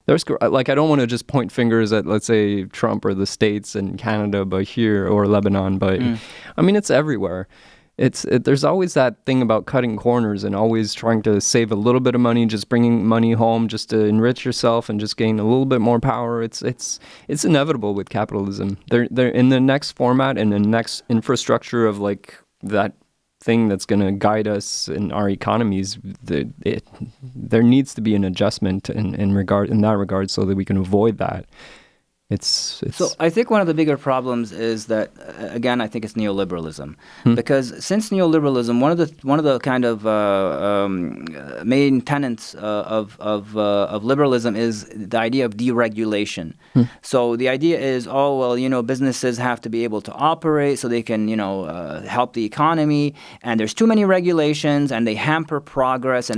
like, I don't want to just point fingers at, let's say, Trump or the States and Canada, but here, or Lebanon, but I mean, it's everywhere. There's always that thing about cutting corners and always trying to save a little bit of money, just bringing money home just to enrich yourself and just gain a little bit more power. It's inevitable with capitalism. They're in the next format and the next infrastructure of like that thing that's going to guide us in our economies. There needs to be an adjustment in that regard so that we can avoid that. So I think one of the bigger problems is that, again, I think it's neoliberalism, because since neoliberalism, one of the kind of main tenets of liberalism is the idea of deregulation. So the idea is, businesses have to be able to operate so they can, help the economy, and there's too many regulations and they hamper progress,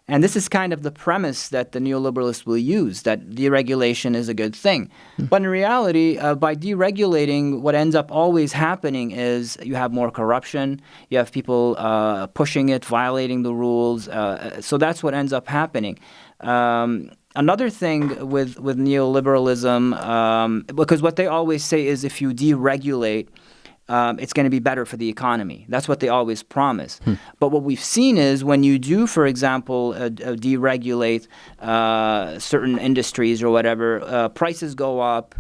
and this is kind of the premise that the neoliberalists will use, that deregulation is a good thing. But in reality, by deregulating, what ends up always happening is you have more corruption, you have people pushing it, violating the rules. So that's what ends up happening. Another thing with neoliberalism, because what they always say is if you deregulate, it's going to be better for the economy. That's what they always promise. But what we've seen is when you do, for example, deregulate certain industries or whatever, prices go up,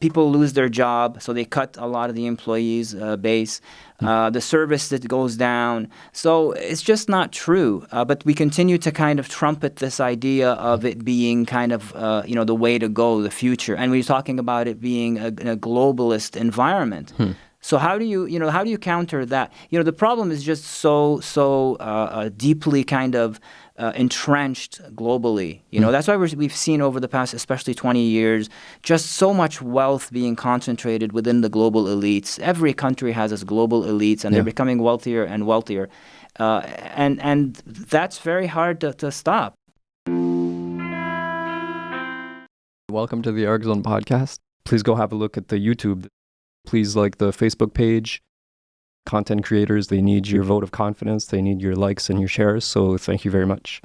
people lose their job, so they cut a lot of the employees' base. The service that goes down. So it's just not true. But we continue to kind of trumpet this idea of it being kind of, the way to go, the future. And we're talking about it being a globalist environment. So how do you counter that? The problem is just so deeply kind of entrenched globally. That's why we've seen over the past, especially 20 years, just so much wealth being concentrated within the global elites. Every country has its global elites, and they're becoming wealthier and wealthier. And that's very hard to stop. Welcome to the Ericzone podcast. Please go have a look at the YouTube. Please like the Facebook page. Content creators, they need your vote of confidence. They need your likes and your shares. So thank you very much.